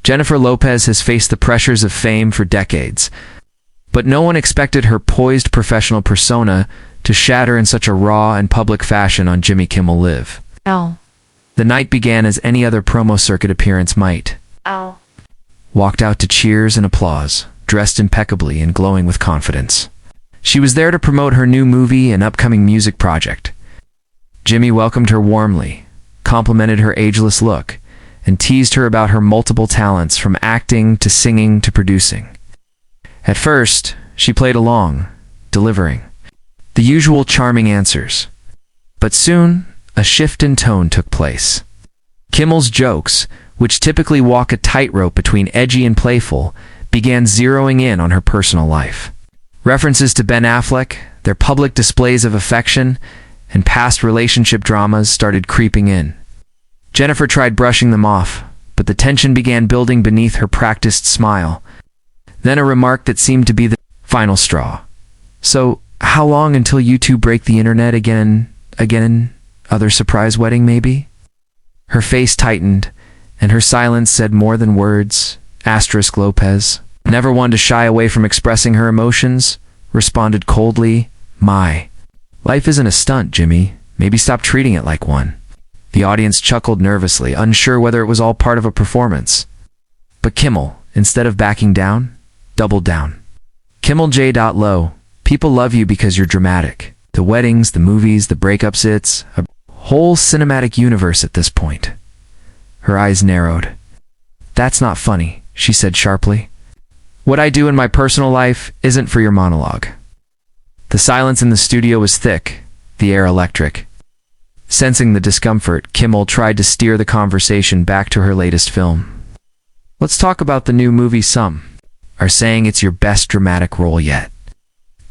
Jennifer Lopez has faced the pressures of fame for decades, but no one expected her poised professional persona to shatter in such a raw and public fashion on Jimmy Kimmel Live. Ow. The night began as any other promo circuit appearance might. Ow. Walked out to cheers and applause, dressed impeccably and glowing with confidence. She was there to promote her new movie and upcoming music project. Jimmy welcomed her warmly, complimented her ageless look, and teased her about her multiple talents from acting to singing to producing. At first, she played along, delivering the usual charming answers. But soon, a shift in tone took place. Kimmel's jokes, which typically walk a tightrope between edgy and playful, began zeroing in on her personal life. References to Ben Affleck, their public displays of affection, and past relationship dramas started creeping in. Jennifer tried brushing them off, but the tension began building beneath her practiced smile. Then a remark that seemed to be the final straw. "So, how long until you two break the internet again? Other surprise wedding, maybe?" Her face tightened, and her silence said more than words. Lopez, never one to shy away from expressing her emotions, responded coldly, "My life isn't a stunt, Jimmy. Maybe stop treating it like one." The audience chuckled nervously, unsure whether it was all part of a performance. But Kimmel, instead of backing down, doubled down. Kimmel J.Lo, people love you because you're dramatic. The weddings, the movies, the breakups, it's a whole cinematic universe at this point. Her eyes narrowed. "That's not funny," she said sharply. "What I do in my personal life isn't for your monologue." The silence in the studio was thick, the air electric. Sensing the discomfort, Kimmel tried to steer the conversation back to her latest film. "Let's talk about the new movie Some are saying it's your best dramatic role yet.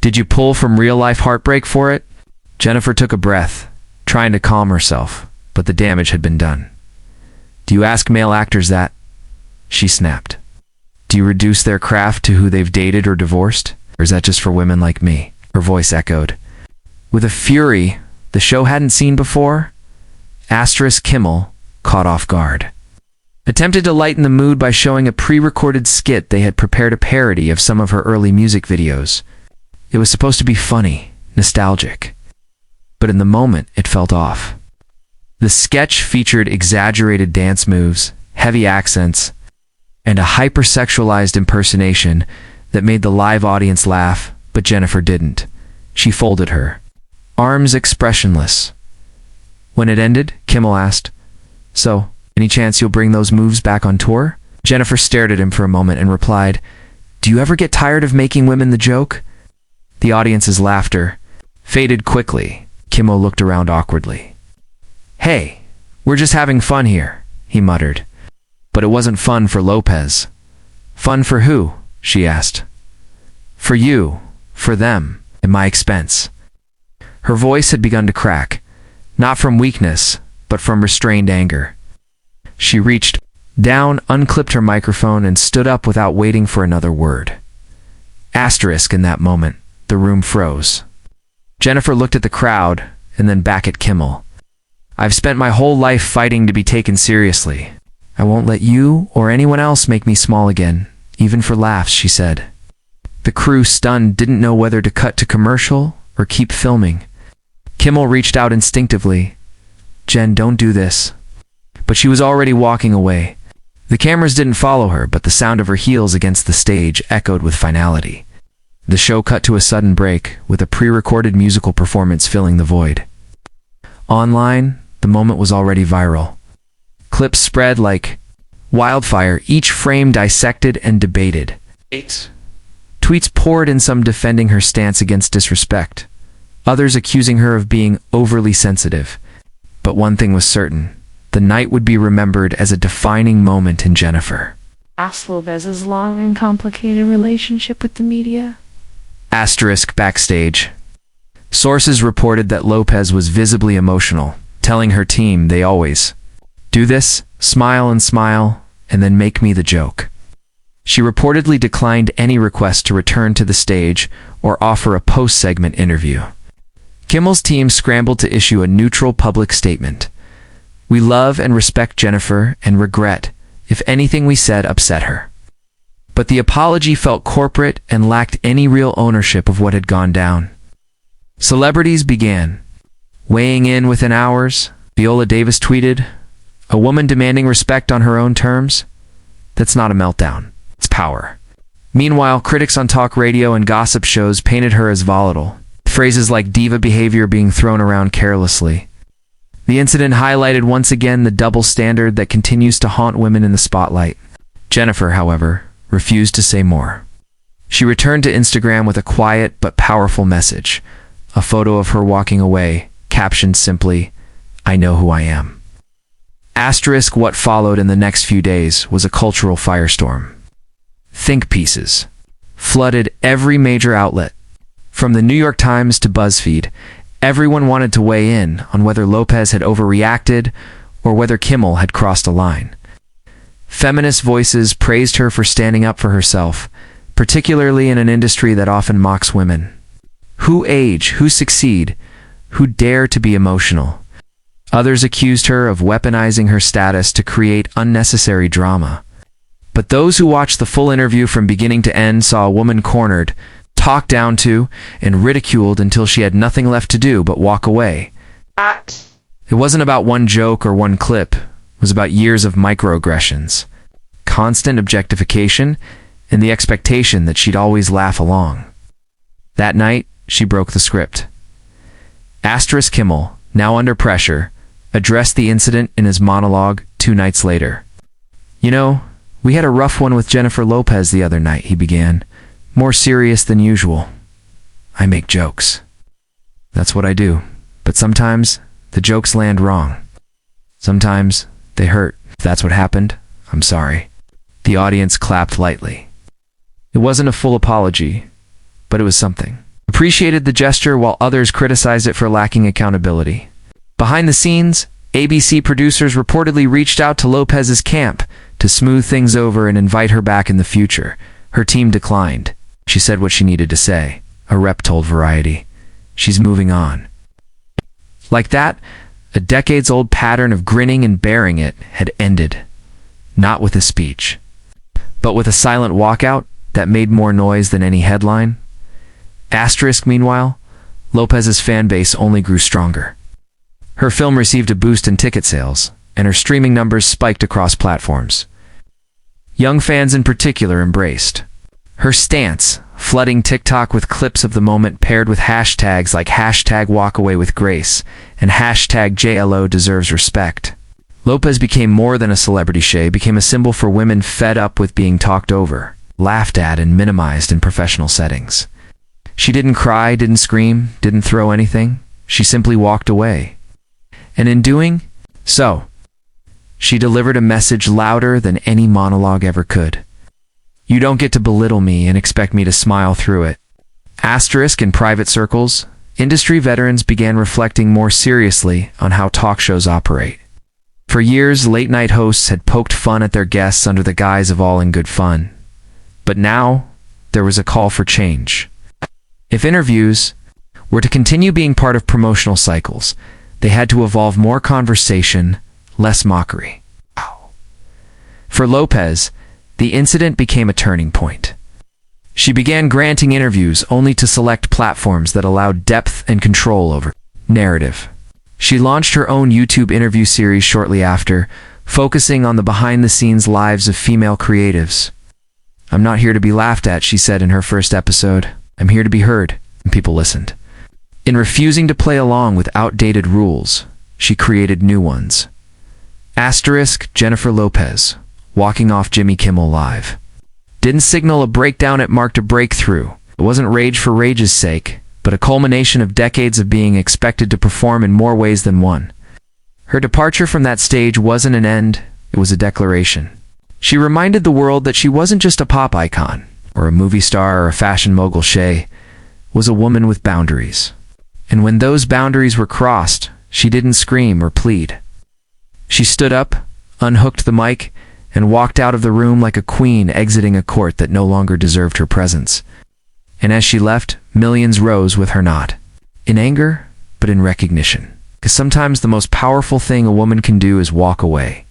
Did you pull from real-life heartbreak for it?" Jennifer took a breath, trying to calm herself, but the damage had been done. "Do you ask male actors that?" she snapped. "Do you reduce their craft to who they've dated or divorced? Or is that just for women like me?" Her voice echoed. With a fury the show hadn't seen before, Kimmel, caught off guard, attempted to lighten the mood by showing a pre-recorded skit they had prepared a parody of some of her early music videos. It was supposed to be funny, nostalgic, but in the moment it felt off. The sketch featured exaggerated dance moves, heavy accents, and a hypersexualized impersonation that made the live audience laugh, but Jennifer didn't. She folded her arms expressionless. When it ended, Kimmel asked, "So, any chance you'll bring those moves back on tour?" Jennifer stared at him for a moment and replied, "Do you ever get tired of making women the joke?" The audience's laughter faded quickly. Kimmel looked around awkwardly. "Hey, we're just having fun here," he muttered. But it wasn't fun for Lopez. "Fun for who?" she asked. "For you, for them, at my expense." Her voice had begun to crack, not from weakness, but from restrained anger. She reached down, unclipped her microphone, and stood up without waiting for another word. In that moment, the room froze. Jennifer looked at the crowd, and then back at Kimmel. "I've spent my whole life fighting to be taken seriously. I won't let you or anyone else make me small again, even for laughs," she said. The crew, stunned, didn't know whether to cut to commercial or keep filming. Kimmel reached out instinctively. "Jen, don't do this." But she was already walking away. The cameras didn't follow her, but the sound of her heels against the stage echoed with finality. The show cut to a sudden break, with a pre-recorded musical performance filling the void. Online, the moment was already viral. Clips spread like wildfire, each frame dissected and debated. Tweets poured in, some defending her stance against disrespect, others accusing her of being overly sensitive. But one thing was certain: the night would be remembered as a defining moment in Jennifer Lopez's long and complicated relationship with the media. Backstage. Sources reported that Lopez was visibly emotional, telling her team they always do this, smile, and then make me the joke. She reportedly declined any request to return to the stage or offer a post-segment interview. Kimmel's team scrambled to issue a neutral public statement. "We love and respect Jennifer and regret if anything we said upset her. But the apology felt corporate and lacked any real ownership of what had gone down. Celebrities began weighing in within hours. Viola Davis tweeted, "A woman demanding respect on her own terms? That's not a meltdown. It's power." Meanwhile, critics on talk radio and gossip shows painted her as volatile, phrases like diva behavior being thrown around carelessly. The incident highlighted once again the double standard that continues to haunt women in the spotlight. Jennifer, however, refused to say more. She returned to Instagram with a quiet but powerful message, a photo of her walking away, captioned simply, "I know who I am." Asterisk, what followed in the next few days was a cultural firestorm. Think pieces flooded every major outlet. From the New York Times to BuzzFeed, everyone wanted to weigh in on whether Lopez had overreacted or whether Kimmel had crossed a line. Feminist voices praised her for standing up for herself, particularly in an industry that often mocks women. Who age, who succeed, who dare to be emotional. Others accused her of weaponizing her status to create unnecessary drama. But those who watched the full interview from beginning to end saw a woman cornered, talked down to, and ridiculed until she had nothing left to do but walk away. It wasn't about one joke or one clip. It was about years of microaggressions, constant objectification, and the expectation that she'd always laugh along. That night, she broke the script. Asterisk Kimmel, now under pressure, addressed the incident in his monologue 2 nights later. "You know, we had a rough one with Jennifer Lopez the other night," he began, more serious than usual. "I make jokes. That's what I do. But sometimes the jokes land wrong. Sometimes they hurt. If that's what happened, I'm sorry." The audience clapped lightly. It wasn't a full apology, but it was something. Appreciated the gesture while others criticized it for lacking accountability. Behind the scenes, ABC producers reportedly reached out to Lopez's camp to smooth things over and invite her back in the future. Her team declined. She said what she needed to say, a rep told Variety. She's moving on. Like that, a decades-old pattern of grinning and bearing it had ended. Not with a speech, but with a silent walkout that made more noise than any headline. Asterisk, meanwhile, Lopez's fan base only grew stronger. Her film received a boost in ticket sales, and her streaming numbers spiked across platforms. Young fans in particular embraced her stance, flooding TikTok with clips of the moment paired with hashtags like #WalkAwayWithGrace and #JLODeservesRespect. Lopez became more than a celebrity. She became a symbol for women fed up with being talked over, laughed at, and minimized in professional settings. She didn't cry, didn't scream, didn't throw anything. She simply walked away. And in doing so, she delivered a message louder than any monologue ever could. You don't get to belittle me and expect me to smile through it. Asterisk, in private circles, industry veterans began reflecting more seriously on how talk shows operate. For years, late-night hosts had poked fun at their guests under the guise of all in good fun. But now, there was a call for change. If interviews were to continue being part of promotional cycles, they had to evolve more conversation, less mockery. For Lopez, the incident became a turning point. She began granting interviews only to select platforms that allowed depth and control over narrative. She launched her own YouTube interview series shortly after, focusing on the behind-the-scenes lives of female creatives. "I'm not here to be laughed at," she said in her first episode. "I'm here to be heard," and people listened. In refusing to play along with outdated rules, she created new ones. Asterisk, Jennifer Lopez, walking off Jimmy Kimmel Live. Didn't signal a breakdown, it marked a breakthrough. It wasn't rage for rage's sake, but a culmination of decades of being expected to perform in more ways than one. Her departure from that stage wasn't an end, it was a declaration. She reminded the world that she wasn't just a pop icon, or a movie star or a fashion mogul. She was a woman with boundaries. And when those boundaries were crossed, she didn't scream or plead. She stood up, unhooked the mic, and walked out of the room like a queen exiting a court that no longer deserved her presence. And as she left, millions rose with her, not in anger, but in recognition. Because sometimes the most powerful thing a woman can do is walk away.